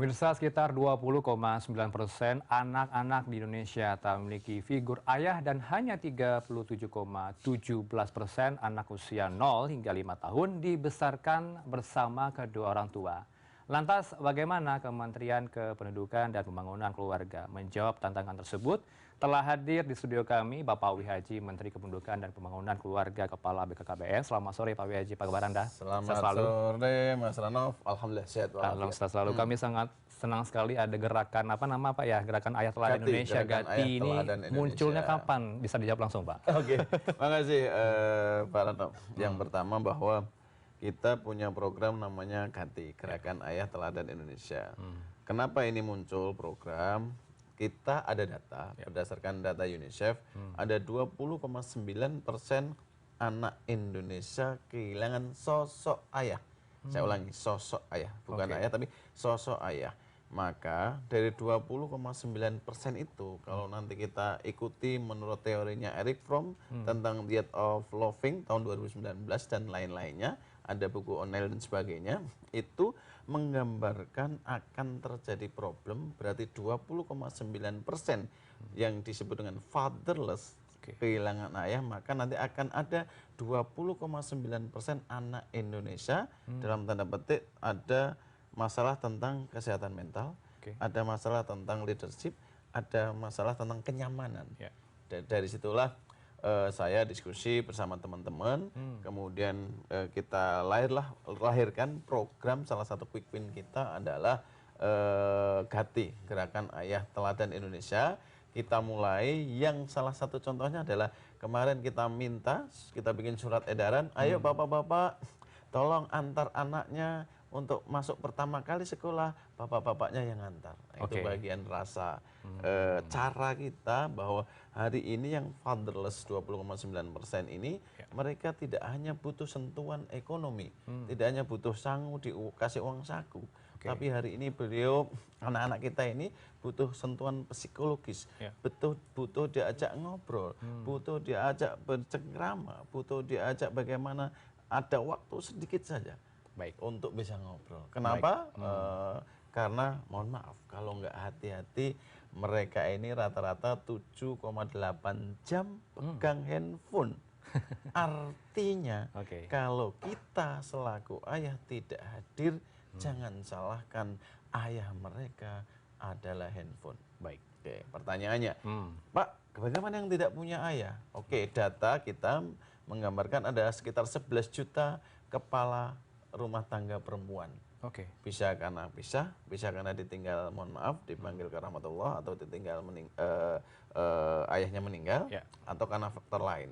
Pemirsa, sekitar 20,9% anak-anak di Indonesia tak memiliki figur ayah dan hanya 37,17% anak usia 0 hingga 5 tahun dibesarkan bersama kedua orang tua. Lantas, bagaimana Kementerian Kependudukan dan Pembangunan Keluarga menjawab tantangan tersebut? Telah hadir di studio kami Bapak Wihaji, Menteri Kependudukan dan Pembangunan Keluarga, Kepala BKKBN. Selamat sore Pak Wihaji, apa kabar Anda? Sehat Selamat selalu. sore Mas Ranoff, alhamdulillah sehat Alhamdulillah walafiat. selalu. Kami sangat senang sekali ada gerakan apa nama Pak ya, Gerakan Ayah Teladan Gati, Indonesia, Gerakan Ayah Gati ini Teladan munculnya Indonesia. kapan? Bisa dijawab langsung Pak. Oke, makasih Pak Ranoff. Yang pertama bahwa kita punya program namanya Gati, Gerakan Ayah Teladan Indonesia. Kenapa ini muncul program? Kita ada data, berdasarkan data UNICEF, ada 20,9% anak Indonesia kehilangan sosok ayah. Saya ulangi, sosok ayah, bukan ayah tapi sosok ayah. Maka dari 20,9% itu, kalau nanti kita ikuti menurut teorinya Eric Fromm tentang The Art of Loving tahun 2019 dan lain-lainnya, ada buku O'Neill dan sebagainya, itu menggambarkan akan terjadi problem berarti 20,9% yang disebut dengan fatherless, kehilangan ayah, maka nanti akan ada 20,9% anak Indonesia dalam tanda petik ada masalah tentang kesehatan mental, ada masalah tentang leadership, ada masalah tentang kenyamanan. Dari situlah saya diskusi bersama teman-teman, kemudian kita lahirkan program. Salah satu quick win kita adalah Gati, Gerakan Ayah Teladan Indonesia. Kita mulai, yang salah satu contohnya adalah kemarin kita bikin surat edaran, ayo bapak-bapak tolong antar anaknya untuk masuk pertama kali sekolah, bapak-bapaknya yang antar. Itu bagian rasa cara kita bahwa hari ini yang fatherless 20,9% ini, mereka tidak hanya butuh sentuhan ekonomi, tidak hanya butuh sangu dikasih uang saku, tapi hari ini anak-anak kita ini butuh sentuhan psikologis, butuh diajak ngobrol, butuh diajak bercengkrama, butuh diajak bagaimana ada waktu sedikit saja untuk bisa ngobrol. Kenapa? Karena mohon maaf, kalau nggak hati-hati, mereka ini rata-rata 7,8 jam pegang handphone. Artinya, kalau kita selaku ayah tidak hadir, jangan salahkan ayah mereka adalah handphone. Oke, pertanyaannya, Pak, bagaimana yang tidak punya ayah? Oke, data kita menggambarkan ada sekitar 11 juta kepala rumah tangga perempuan. Bisa karena pisah, bisa karena ditinggal, mohon maaf, dipanggil ke rahmatullah, atau ditinggal ayahnya meninggal, atau karena faktor lain.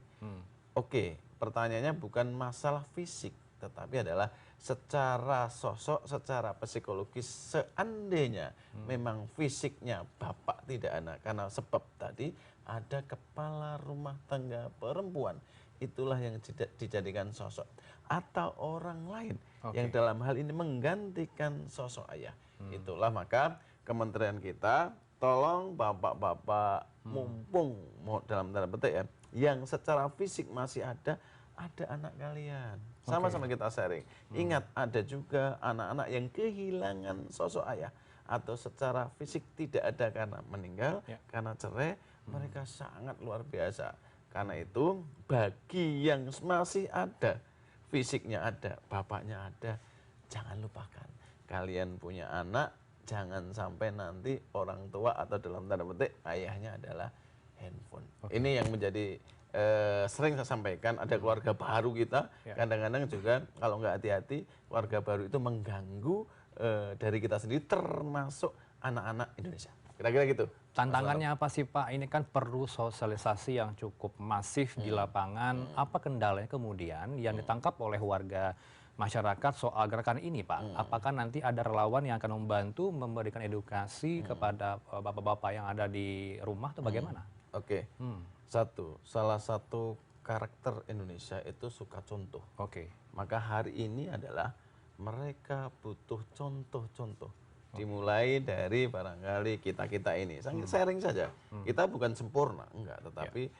Oke, pertanyaannya bukan masalah fisik, tetapi adalah secara sosok, secara psikologis. Seandainya memang fisiknya bapak tidak ada, karena sebab tadi ada kepala rumah tangga perempuan, itulah yang dijadikan sosok, atau orang lain yang dalam hal ini menggantikan sosok ayah. Itulah maka kementerian kita tolong bapak-bapak, mumpung dalam tanda petik ya, yang secara fisik masih ada anak kalian, sama-sama kita sharing. Ingat, ada juga anak-anak yang kehilangan sosok ayah, atau secara fisik tidak ada karena meninggal, karena cerai, mereka sangat luar biasa. Karena itu, bagi yang masih ada, fisiknya ada, bapaknya ada, jangan lupakan, kalian punya anak, jangan sampai nanti orang tua atau dalam tanda petik ayahnya adalah handphone. Ini yang menjadi sering saya sampaikan, ada keluarga baru kita, kadang-kadang juga kalau nggak hati-hati, keluarga baru itu mengganggu dari kita sendiri, termasuk anak-anak Indonesia. Kira-kira gitu. Tantangannya apa sih Pak? Ini kan perlu sosialisasi yang cukup masif di lapangan. Apa kendalanya kemudian yang ditangkap oleh warga masyarakat soal gerakan ini Pak? Apakah nanti ada relawan yang akan membantu memberikan edukasi kepada bapak-bapak yang ada di rumah atau bagaimana? Salah satu karakter Indonesia itu suka contoh. Maka hari ini adalah mereka butuh contoh-contoh. Dimulai dari barangkali kita ini, sharing saja. Kita bukan sempurna, enggak, tetapi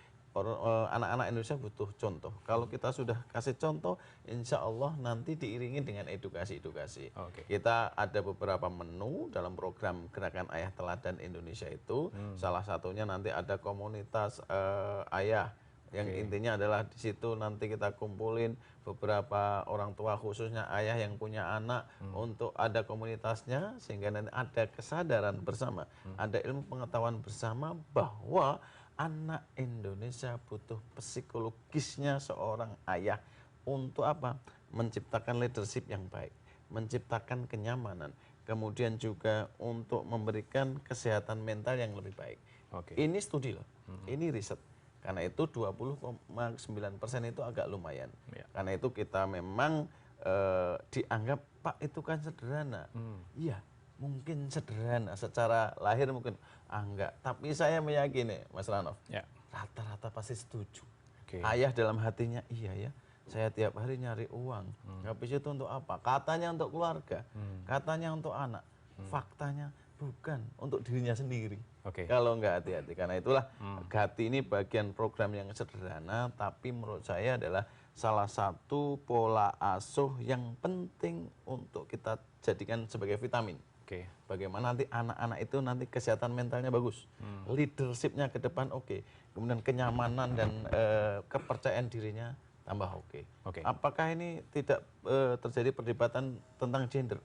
anak-anak Indonesia butuh contoh. Kalau kita sudah kasih contoh, insya Allah nanti diiringi dengan edukasi-edukasi. Kita ada beberapa menu dalam program Gerakan Ayah Teladan Indonesia itu. Salah satunya nanti ada komunitas ayah. Yang intinya adalah di situ nanti kita kumpulin beberapa orang tua khususnya ayah yang punya anak untuk ada komunitasnya sehingga nanti ada kesadaran bersama, ada ilmu pengetahuan bersama bahwa anak Indonesia butuh psikologisnya seorang ayah untuk apa? Menciptakan leadership yang baik, menciptakan kenyamanan, kemudian juga untuk memberikan kesehatan mental yang lebih baik. Ini studi loh, ini riset. Karena itu 20,9% itu agak lumayan. Karena itu kita memang dianggap Pak itu kan sederhana. Iya, mungkin sederhana secara lahir mungkin enggak. Tapi saya meyakini Mas Ranof, rata-rata pasti setuju. Ayah dalam hatinya iya ya. Saya tiap hari nyari uang. Habis itu untuk apa? Katanya untuk keluarga, katanya untuk anak. Faktanya bukan untuk dirinya sendiri. Kalau enggak hati-hati. Karena itulah Gati ini bagian program yang sederhana, tapi menurut saya adalah salah satu pola asuh yang penting untuk kita jadikan sebagai vitamin. Bagaimana nanti anak-anak itu nanti kesehatan mentalnya bagus, leadershipnya ke depan kemudian kenyamanan dan kepercayaan dirinya tambah Apakah ini tidak terjadi perdebatan tentang gender?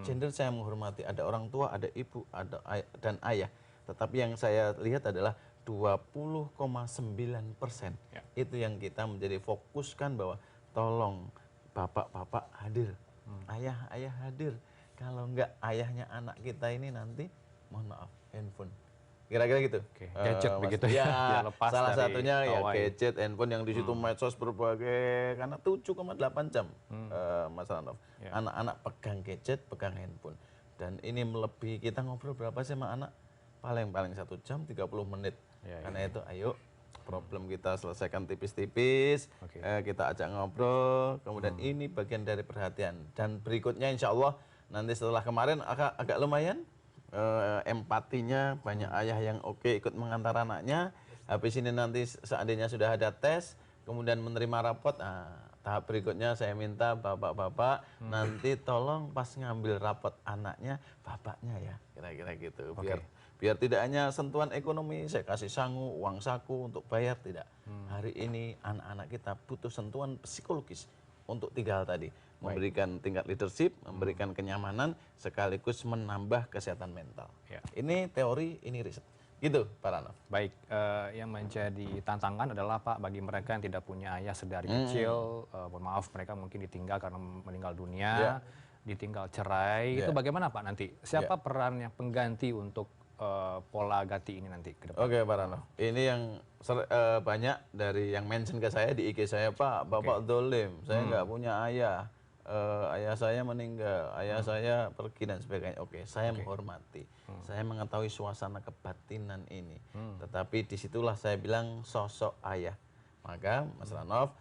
Gender saya menghormati, ada orang tua, ada ibu, ada dan ayah. Tetapi yang saya lihat adalah 20,9% itu yang kita menjadi fokuskan bahwa tolong bapak-bapak hadir, ayah hadir. Kalau enggak ayahnya anak kita ini nanti mohon maaf handphone. Kira-kira gitu. Gadget begitu ya. Lepas Salah dari satunya ya gawai. gadget, handphone yang di situ medsos berbagai karena 7,8 jam Mas Ranof. Anak-anak pegang gadget, pegang handphone. Dan ini melebihi kita ngobrol berapa sih sama anak? Paling 1 jam 30 menit. Karena itu ayo problem kita selesaikan tipis-tipis, kita ajak ngobrol, kemudian ini bagian dari perhatian. Dan berikutnya insya Allah nanti setelah kemarin agak lumayan, empatinya banyak ayah yang ikut mengantar anaknya. Habis ini nanti seandainya sudah ada tes, kemudian menerima rapot, tahap berikutnya saya minta bapak-bapak nanti tolong pas ngambil rapot anaknya, bapaknya ya, kira-kira gitu. Biar tidak hanya sentuhan ekonomi, saya kasih sangu, uang saku untuk bayar, tidak. Hari ini anak-anak kita butuh sentuhan psikologis untuk 3 hal tadi. Memberikan tingkat leadership, memberikan kenyamanan, sekaligus menambah kesehatan mental. Ini teori, ini riset. Gitu, Pak Ranof. Baik, yang menjadi tantangan adalah Pak, bagi mereka yang tidak punya ayah sedari kecil, mohon maaf mereka mungkin ditinggal karena meninggal dunia, ditinggal cerai, itu bagaimana Pak nanti? Siapa peran yang pengganti untuk pola Gati ini nanti ke depan? Pak Ranof, ini yang banyak dari yang mention ke saya di IG saya, Pak, Bapak dolim, saya nggak punya ayah. Ayah saya meninggal, ayah saya pergi dan sebagainya. Saya menghormati, saya mengetahui suasana kebatinan ini. Tetapi disitulah saya bilang sosok ayah. Maka Mas Ranof,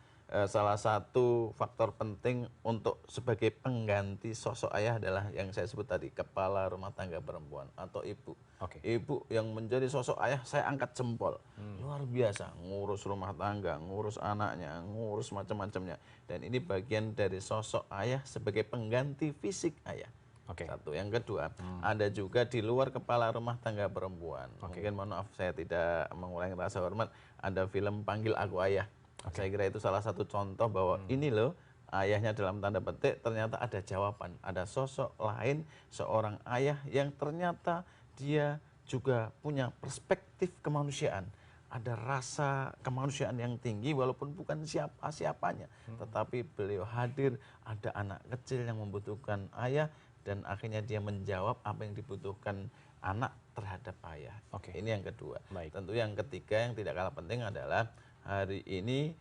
salah satu faktor penting untuk sebagai pengganti sosok ayah adalah yang saya sebut tadi, kepala rumah tangga perempuan atau ibu. Ibu yang menjadi sosok ayah saya angkat jempol. Luar biasa, ngurus rumah tangga, ngurus anaknya, ngurus macam-macamnya. Dan ini bagian dari sosok ayah sebagai pengganti fisik ayah. Satu. Yang kedua, ada juga di luar kepala rumah tangga perempuan. Mungkin mohon maaf saya tidak mengurangi rasa hormat, ada film Panggil Aku Ayah. Saya kira itu salah satu contoh bahwa ini loh ayahnya dalam tanda petik ternyata ada jawaban. Ada sosok lain seorang ayah yang ternyata dia juga punya perspektif kemanusiaan. Ada rasa kemanusiaan yang tinggi walaupun bukan siapa-siapanya. Tetapi beliau hadir, ada anak kecil yang membutuhkan ayah dan akhirnya dia menjawab apa yang dibutuhkan anak terhadap ayah. Ini yang kedua. Tentu yang ketiga yang tidak kalah penting adalah hari ini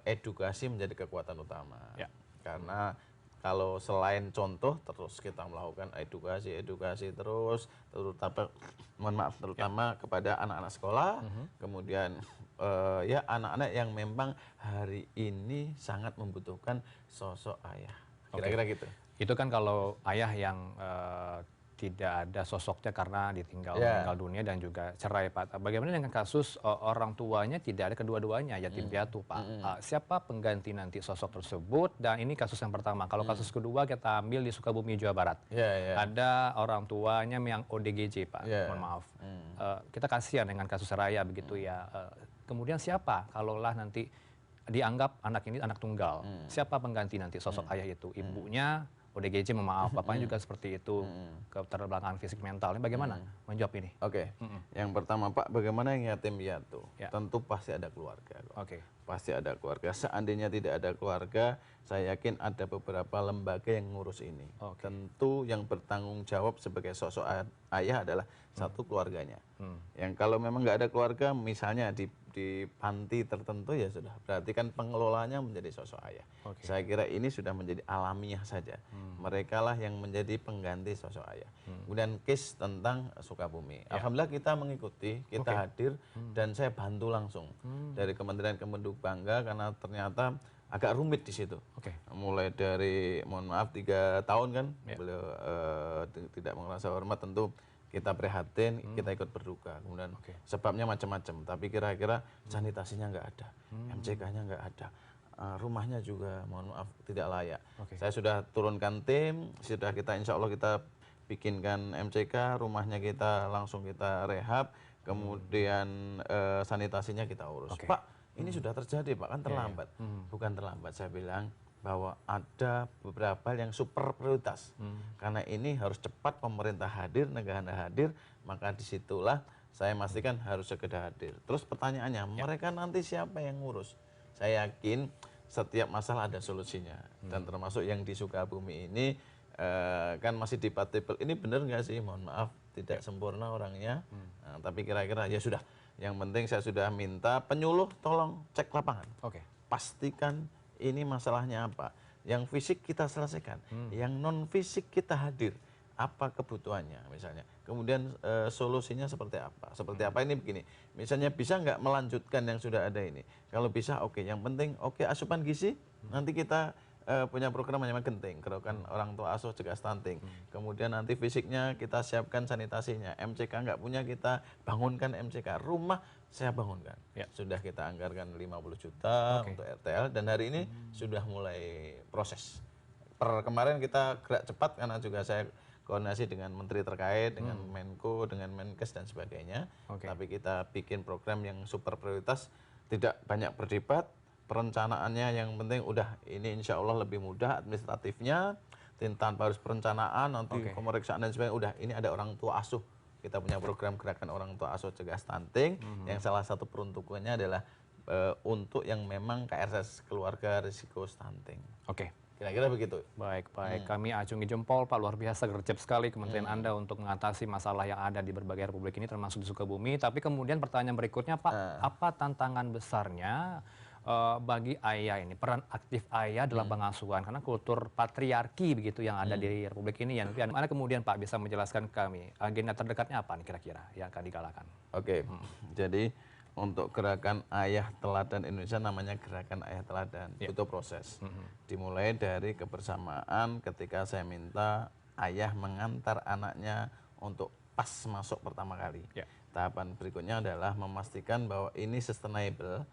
edukasi menjadi kekuatan utama. Karena kalau selain contoh terus kita melakukan edukasi terus terutama kepada anak-anak sekolah, kemudian ya anak-anak yang memang hari ini sangat membutuhkan sosok ayah. Kira-kira gitu. Itu kan kalau ayah yang tidak ada sosoknya karena ditinggal Ya. meninggal dunia dan juga cerai, Pak. Bagaimana dengan kasus orang tuanya tidak ada kedua-duanya, yatim piatu, Pak? Siapa pengganti nanti sosok tersebut? Dan ini kasus yang pertama. Kalau kasus kedua kita ambil di Sukabumi, Jawa Barat. Ya, ya. Ada orang tuanya yang ODGJ, Pak. Ya. Mohon maaf. Kita kasihan dengan kasus Raya begitu ya. Kemudian siapa kalaulah nanti dianggap anak ini anak tunggal? Siapa pengganti nanti sosok ayah itu? Ibunya ODGJ, mohon maaf, bapaknya juga seperti itu, keterbelakangan fisik mental. Ini bagaimana menjawab ini? Oke, yang pertama Pak, bagaimana yang yatim piatu? Ya. Tentu pasti ada keluarga. Oke. Pasti ada keluarga. Seandainya tidak ada keluarga, saya yakin ada beberapa lembaga yang ngurus ini. Oke. Tentu yang bertanggung jawab sebagai sosok ayah adalah satu keluarganya. Yang kalau memang nggak ada keluarga, misalnya di panti tertentu, ya sudah. Berarti kan pengelolanya menjadi sosok ayah. Oke. Saya kira ini sudah menjadi alamiah saja. Mereka lah yang menjadi pengganti sosok ayah. Kemudian case tentang Sukabumi. Alhamdulillah kita mengikuti, kita hadir, dan saya bantu langsung dari Kementerian Kemenduk bangga karena ternyata agak rumit di situ. Oke. Mulai dari, mohon maaf, 3 tahun kan beliau tidak merasa hormat, tentu kita prihatin, kita ikut berduka. Kemudian sebabnya macam-macam, tapi kira-kira sanitasinya nggak ada, MCK-nya nggak ada, rumahnya juga mohon maaf tidak layak. Saya sudah turunkan tim, sudah kita insya Allah kita bikinkan MCK, rumahnya kita langsung kita rehab, kemudian sanitasinya kita urus. Pak, ini sudah terjadi Pak, kan terlambat. Bukan terlambat, saya bilang bahwa ada beberapa hal yang super prioritas. Karena ini harus cepat pemerintah hadir, negara hadir, maka disitulah saya pastikan harus segera hadir. Terus pertanyaannya, mereka nanti siapa yang ngurus? Saya yakin setiap masalah ada solusinya. Dan termasuk yang di Sukabumi ini, kan masih debatable. Ini benar nggak sih? Mohon maaf, tidak sempurna orangnya. Nah, tapi kira-kira ya sudah. Yang penting saya sudah minta penyuluh tolong cek lapangan. Pastikan ini masalahnya apa. Yang fisik kita selesaikan. Yang non fisik kita hadir. Apa kebutuhannya misalnya. Kemudian solusinya seperti apa. Seperti apa ini begini. Misalnya bisa nggak melanjutkan yang sudah ada ini. Kalau bisa oke. Yang penting oke asupan gizi. Nanti kita punya program namanya Genting, gerakan orang tua asuh cegah stunting. Kemudian nanti fisiknya kita siapkan sanitasinya. MCK nggak punya, kita bangunkan MCK. Rumah saya bangunkan. Sudah kita anggarkan 50 juta untuk RTL dan hari ini sudah mulai proses. Kemarin kita gerak cepat karena juga saya koordinasi dengan menteri terkait, dengan Menko, dengan Menkes dan sebagainya. Tapi kita bikin program yang super prioritas, tidak banyak berdebat. Perencanaannya yang penting udah ini insya Allah lebih mudah administratifnya, tanpa harus perencanaan, nanti pemeriksaan dan sebagainya, udah ini ada orang tua asuh. Kita punya program gerakan orang tua asuh cegah stunting, yang salah satu peruntukannya adalah untuk yang memang KRS, keluarga risiko stunting. Kira-kira begitu. Baik. Kami acungi jempol Pak, luar biasa gercep sekali Kementerian Anda untuk mengatasi masalah yang ada di berbagai republik ini termasuk di Sukabumi. Tapi kemudian pertanyaan berikutnya Pak, apa tantangan besarnya bagi ayah ini, peran aktif ayah dalam pengasuhan, karena kultur patriarki begitu yang ada di republik ini. Yang mana kemudian Pak bisa menjelaskan ke kami agenda terdekatnya apa nih kira-kira yang akan digalakan? Jadi untuk gerakan ayah teladan Indonesia namanya gerakan ayah teladan, itu proses. Dimulai dari kebersamaan ketika saya minta ayah mengantar anaknya untuk pas masuk pertama kali. Tahapan berikutnya adalah memastikan bahwa ini sustainable,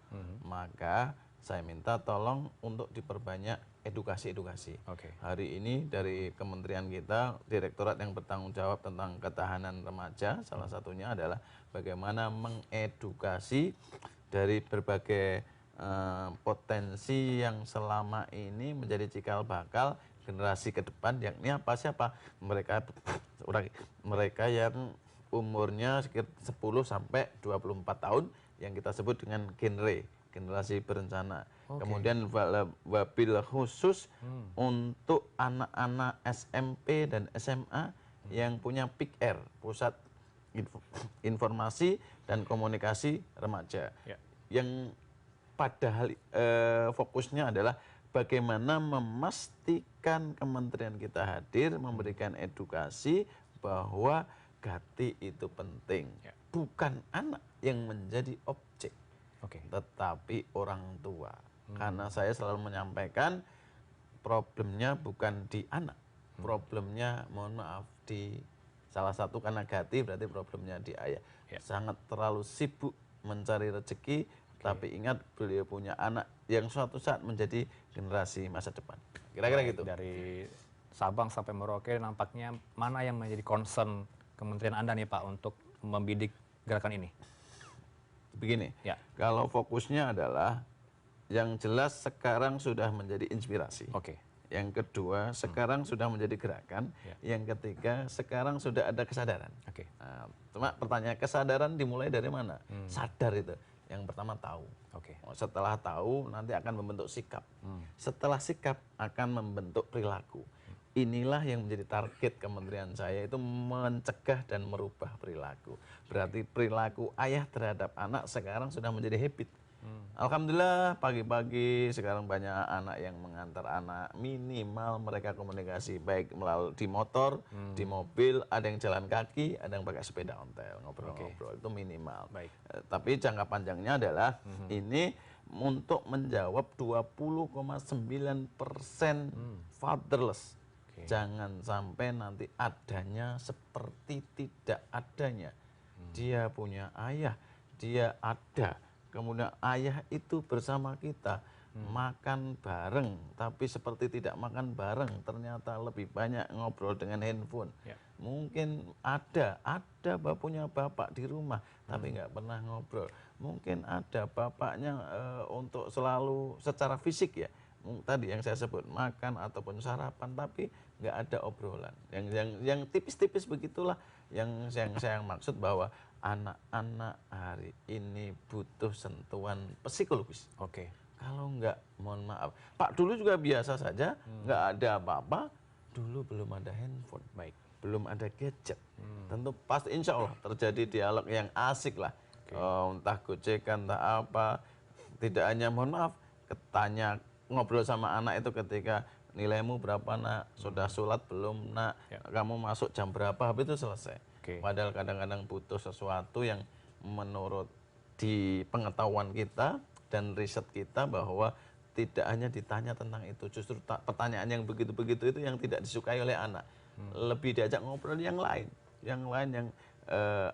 maka saya minta tolong untuk diperbanyak edukasi-edukasi. Hari ini dari kementerian kita, direktorat yang bertanggung jawab tentang ketahanan remaja, salah satunya adalah bagaimana mengedukasi dari berbagai potensi yang selama ini menjadi cikal bakal generasi ke depan, yakni siapa? Mereka yang umurnya sekitar 10 sampai 24 tahun yang kita sebut dengan generasi berencana. Kemudian wabil khusus untuk anak-anak SMP dan SMA yang punya PIKR, Pusat Informasi dan Komunikasi Remaja. Yang padahal fokusnya adalah bagaimana memastikan kementerian kita hadir memberikan edukasi bahwa Gati itu penting, bukan anak yang menjadi objek, tetapi orang tua. Karena saya selalu menyampaikan problemnya bukan di anak, problemnya mohon maaf di Salah satu karena Gati berarti problemnya di ayah. Sangat terlalu sibuk mencari rezeki, tapi ingat beliau punya anak yang suatu saat menjadi generasi masa depan. Kira-kira gitu. Dari Sabang sampai Merauke nampaknya mana yang menjadi concern Kementerian Anda nih Pak untuk membidik gerakan ini? Begini, Ya. kalau fokusnya adalah yang jelas sekarang sudah menjadi inspirasi. Oke. Yang kedua, sekarang sudah menjadi gerakan. Yang ketiga, sekarang sudah ada kesadaran. Oke. Nah, cuma pertanyaan kesadaran dimulai dari mana? Sadar itu. Yang pertama tahu. Oke. Setelah tahu nanti akan membentuk sikap. Setelah sikap akan membentuk perilaku. Inilah yang menjadi target kementerian saya, itu mencegah dan merubah perilaku. Berarti perilaku ayah terhadap anak sekarang sudah menjadi habit. Alhamdulillah pagi-pagi sekarang banyak anak yang mengantar anak, minimal mereka komunikasi baik melalui di motor, di mobil, ada yang jalan kaki, ada yang pakai sepeda ontel, ngobrol-ngobrol, itu minimal. Tapi jangka panjangnya adalah ini untuk menjawab 20,9% fatherless. Jangan sampai nanti adanya seperti tidak adanya. Dia punya ayah, dia ada. Kemudian ayah itu bersama kita makan bareng, tapi seperti tidak makan bareng, ternyata lebih banyak ngobrol dengan handphone. Mungkin ada punya bapak di rumah, tapi nggak pernah ngobrol. Mungkin ada bapaknya untuk selalu secara fisik ya, tadi yang saya sebut makan ataupun sarapan, tapi nggak ada obrolan. Yang tipis-tipis begitulah yang saya maksud bahwa anak-anak hari ini butuh sentuhan psikologis. Oke. Kalau enggak, mohon maaf. Pak dulu juga biasa saja, enggak ada apa-apa. Dulu belum ada handphone, belum ada gadget. Tentu pasti insya Allah terjadi dialog yang asik lah. Entah gocekan, entah apa. Tidak hanya, mohon maaf, ketanya ngobrol sama anak itu ketika nilaimu berapa nak, sudah sholat belum nak, kamu masuk jam berapa, habis itu selesai. Padahal kadang-kadang butuh sesuatu yang menurut di pengetahuan kita dan riset kita bahwa tidak hanya ditanya tentang itu, justru pertanyaan yang begitu-begitu itu yang tidak disukai oleh anak. Lebih diajak ngobrol yang lain yang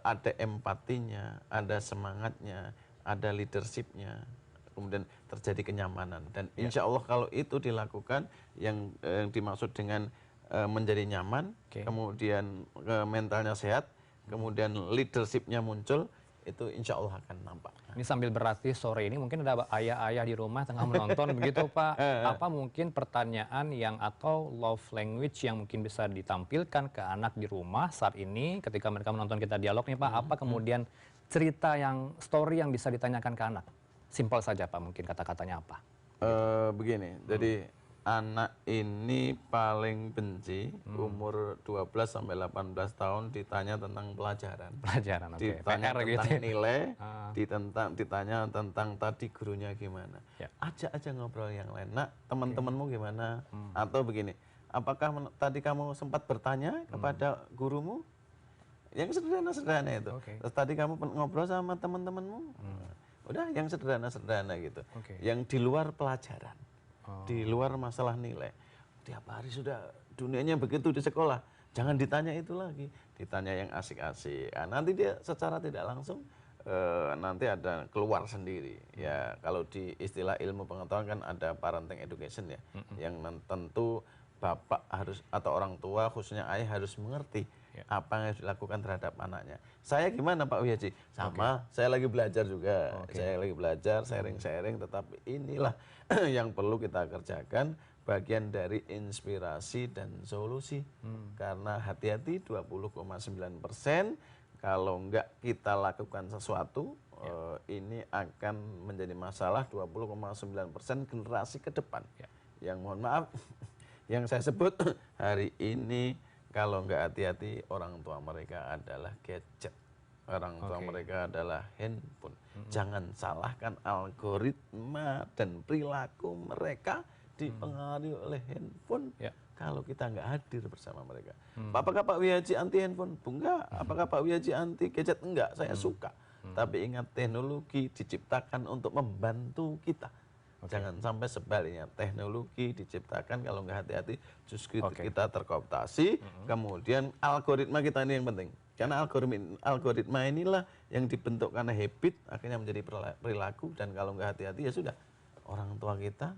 ada empatinya, ada semangatnya, ada leadershipnya, kemudian terjadi kenyamanan. Dan insya Allah kalau itu dilakukan, yang dimaksud dengan menjadi nyaman, kemudian mentalnya sehat, kemudian leadershipnya muncul, itu insya Allah akan nampak. Ini sambil berarti sore ini mungkin ada ayah-ayah di rumah tengah menonton begitu Pak. Apa mungkin pertanyaan yang atau love language yang mungkin bisa ditampilkan ke anak di rumah saat ini ketika mereka menonton kita dialog nih Pak? Apa kemudian cerita yang story yang bisa ditanyakan ke anak? Simpel saja Pak, mungkin kata-katanya apa? Begini, jadi anak ini paling benci umur 12 sampai 18 tahun ditanya tentang pelajaran. Pelajaran, oke. Ditanya PR tentang gitu ya. nilai, ditanya tentang tadi gurunya gimana. Ajak aja ngobrol yang lain. Nak, teman-temanmu gimana? Atau begini, apakah tadi kamu sempat bertanya kepada gurumu? Yang sederhana-sederhana itu. Terus tadi kamu ngobrol sama teman-temanmu? Udah yang sederhana-sederhana gitu. Yang di luar pelajaran. Di luar masalah nilai. Tiap hari sudah dunianya begitu di sekolah. Jangan ditanya itu lagi. Ditanya yang asik-asik. Nah, nanti dia secara tidak langsung nanti ada keluar sendiri. Ya, kalau di istilah ilmu pengetahuan kan ada parenting education ya. Yang tentu bapak harus atau orang tua khususnya ayah harus mengerti apa yang harus dilakukan terhadap anaknya. Saya gimana Pak Wihaji? Sama, saya lagi belajar juga. Saya lagi belajar, sharing-sharing, tetapi inilah yang perlu kita kerjakan, bagian dari inspirasi dan solusi. Karena hati-hati 20,9%, kalau enggak kita lakukan sesuatu, ini akan menjadi masalah 20,9% generasi ke depan. Yang mohon maaf, yang saya sebut hari ini, kalau nggak hati-hati, orang tua mereka adalah gadget. Orang tua mereka adalah handphone. Jangan salahkan algoritma dan perilaku mereka dipengaruhi oleh handphone. Kalau kita nggak hadir bersama mereka. Apakah Pak Wihaji anti handphone? Enggak. Apakah Pak Wihaji anti gadget? Enggak. Saya suka. Tapi ingat, teknologi diciptakan untuk membantu kita. Jangan sampai sebaliknya teknologi diciptakan kalau nggak hati-hati justru kita terkooptasi, kemudian algoritma kita ini yang penting. Karena algoritma inilah yang dibentuk karena habit akhirnya menjadi perilaku, dan kalau nggak hati-hati ya sudah, orang tua kita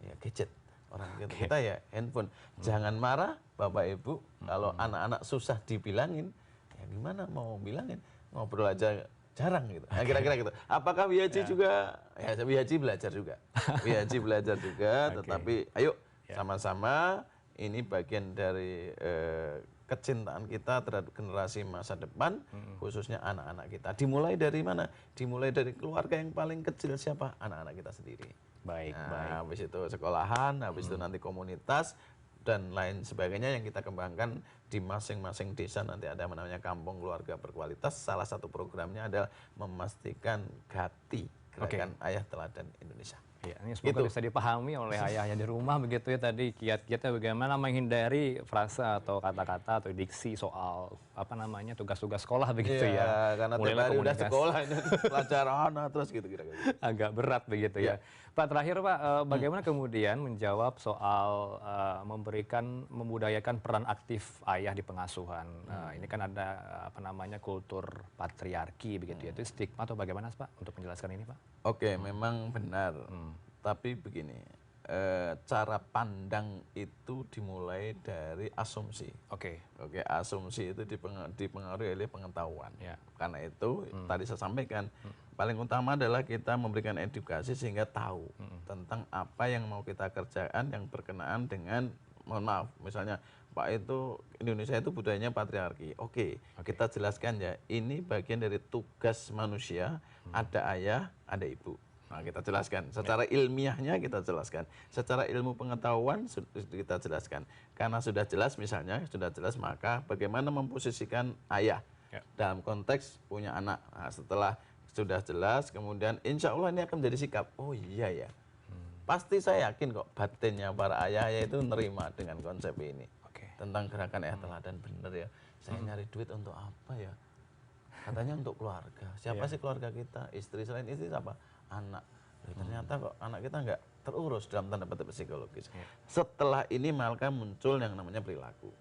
ya gadget, orang kita ya handphone. Jangan marah Bapak Ibu kalau anak-anak susah dibilangin, ya gimana mau bilangin, ngobrol aja jarang gitu. Nah, kira-kira gitu. Apakah Wihaji juga? Ya, Wihaji belajar juga. Wihaji belajar juga, tetapi ayo sama-sama, ini bagian dari kecintaan kita terhadap generasi masa depan, khususnya anak-anak kita. Dimulai dari mana? Dimulai dari keluarga yang paling kecil, siapa? Anak-anak kita sendiri. Baik, Nah, habis itu sekolahan, habis itu nanti komunitas, dan lain sebagainya yang kita kembangkan di masing-masing desa. Nanti ada namanya kampung keluarga berkualitas. Salah satu programnya adalah memastikan GATI, Gerakan Ayah Teladan Indonesia. Ya, ini semoga bisa dipahami oleh ayahnya di rumah begitu ya, tadi kiat-kiatnya bagaimana menghindari frase atau kata-kata atau diksi soal apa namanya tugas-tugas sekolah begitu ya. Karena tiap hari udah sekolah ini pelajaran terus gitu kira-kira. Agak berat begitu ya. Pak, terakhir Pak, bagaimana kemudian menjawab soal membudayakan peran aktif ayah di pengasuhan? Ini kan ada apa namanya kultur patriarki begitu ya, itu stigma atau bagaimana Pak untuk menjelaskan ini Pak? Oke, memang benar. Tapi begini, cara pandang itu dimulai dari asumsi. Oke, asumsi itu dipengaruhi oleh pengetahuan. Karena itu tadi saya sampaikan, paling utama adalah kita memberikan edukasi sehingga tahu tentang apa yang mau kita kerjakan yang berkenaan dengan, mohon maaf, misalnya Pak itu Indonesia itu budayanya patriarki. Oke, kita jelaskan ya, ini bagian dari tugas manusia, ada ayah, ada ibu. Nah, kita jelaskan secara ilmiahnya, kita jelaskan secara ilmu pengetahuan kita jelaskan. Karena sudah jelas, misalnya sudah jelas, maka bagaimana memposisikan ayah dalam konteks punya anak. Nah, setelah sudah jelas, kemudian insya Allah ini akan menjadi sikap. Oh iya ya, pasti saya yakin kok batinnya para ayah itu nerima dengan konsep ini. Tentang gerakan ayah teladan, bener ya. Saya nyari duit untuk apa ya? Katanya untuk keluarga. Siapa sih keluarga kita? Istri, selain istri siapa? Anak. Ternyata kok anak kita nggak terurus dalam tanda petik psikologis. Setelah ini maka muncul yang namanya perilaku.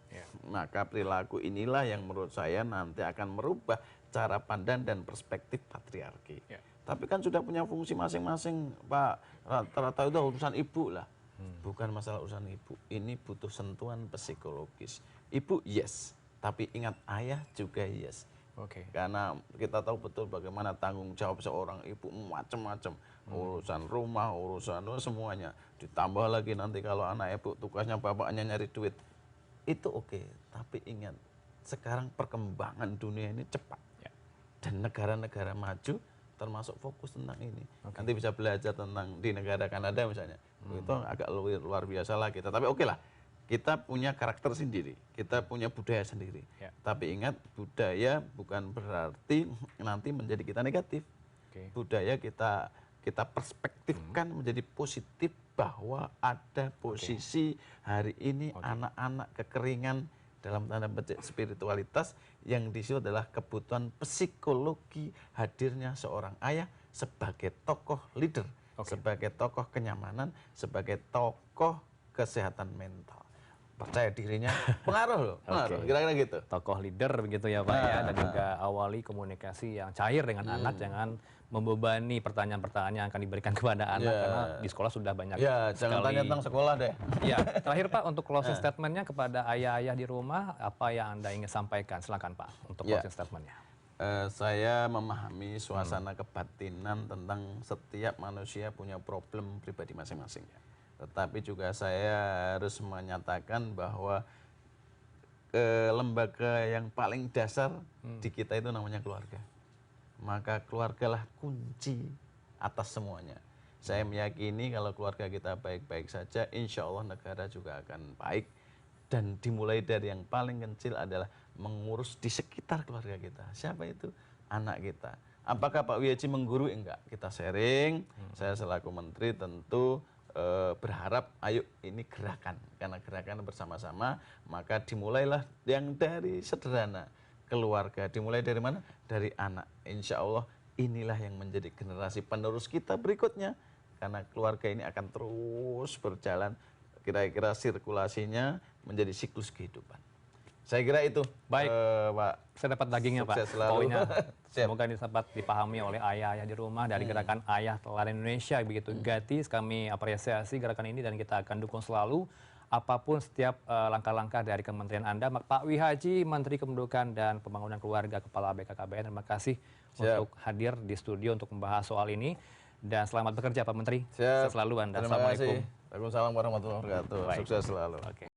Maka perilaku inilah yang menurut saya nanti akan merubah cara pandang dan perspektif patriarki. Tapi kan sudah punya fungsi masing-masing, Pak. Rata-rata itu urusan ibu lah. Bukan masalah urusan ibu. Ini butuh sentuhan psikologis. Ibu yes, tapi ingat ayah juga yes. Karena kita tahu betul bagaimana tanggung jawab seorang ibu macam-macam, urusan rumah, urusan semuanya, ditambah lagi nanti kalau anak ibu tugasnya bapaknya nyari duit, itu oke. Tapi ingat, sekarang perkembangan dunia ini cepat, dan negara-negara maju termasuk fokus tentang ini. Nanti bisa belajar tentang di negara Kanada misalnya, itu agak luar biasa lah kita. Tapi oke lah, kita punya karakter sendiri, kita punya budaya sendiri. Tapi ingat, budaya bukan berarti nanti menjadi kita negatif. Budaya kita perspektifkan menjadi positif, bahwa ada posisi hari ini anak-anak kekeringan dalam tanda petik spiritualitas, yang di situ adalah kebutuhan psikologi hadirnya seorang ayah sebagai tokoh leader, sebagai tokoh kenyamanan, sebagai tokoh kesehatan mental. Percaya dirinya pengaruh loh, kira-kira gitu. Tokoh leader begitu ya Pak ya, dan juga awali komunikasi yang cair dengan anak, jangan membebani pertanyaan-pertanyaan yang akan diberikan kepada anak, karena di sekolah sudah banyak jangan tanya tentang sekolah deh. Terakhir Pak, untuk closing statementnya kepada ayah-ayah di rumah, apa yang Anda ingin sampaikan? Silakan Pak, untuk closing statementnya. Saya memahami suasana kebatinan tentang setiap manusia punya problem pribadi masing-masing. Tetapi juga saya harus menyatakan bahwa lembaga yang paling dasar di kita itu namanya keluarga. Maka keluargalah kunci atas semuanya. Saya meyakini kalau keluarga kita baik-baik saja, insya Allah negara juga akan baik. Dan dimulai dari yang paling kecil adalah mengurus di sekitar keluarga kita. Siapa itu? Anak kita. Apakah Pak Wihaji menggurui? Enggak. Kita sharing. Saya selaku menteri tentu berharap ayo ini gerakan, karena gerakan bersama-sama, maka dimulailah yang dari sederhana, keluarga. Dimulai dari mana? Dari anak. Insya Allah inilah yang menjadi generasi penerus kita berikutnya. karena keluarga ini akan terus berjalan, kira-kira sirkulasinya menjadi siklus kehidupan. Saya kira itu. Baik, Pak. saya dapat dagingnya Pak. Sukses selalu. Poinnya semoga ini dapat dipahami oleh ayah-ayah di rumah dari gerakan Ayah Teladan Indonesia begitu. Gatis, kami apresiasi gerakan ini dan kita akan dukung selalu apapun setiap langkah-langkah dari kementerian Anda. Pak Wihaji, Menteri Kependudukan dan Pembangunan Keluarga, Kepala BKKBN, terima kasih untuk hadir di studio untuk membahas soal ini. Dan selamat bekerja Pak Menteri. Siap. Sehat selalu Anda. Terima Assalamualaikum. kasih. Waalaikumsalam warahmatullahi wabarakatuh. Baik. Sukses selalu. Oke.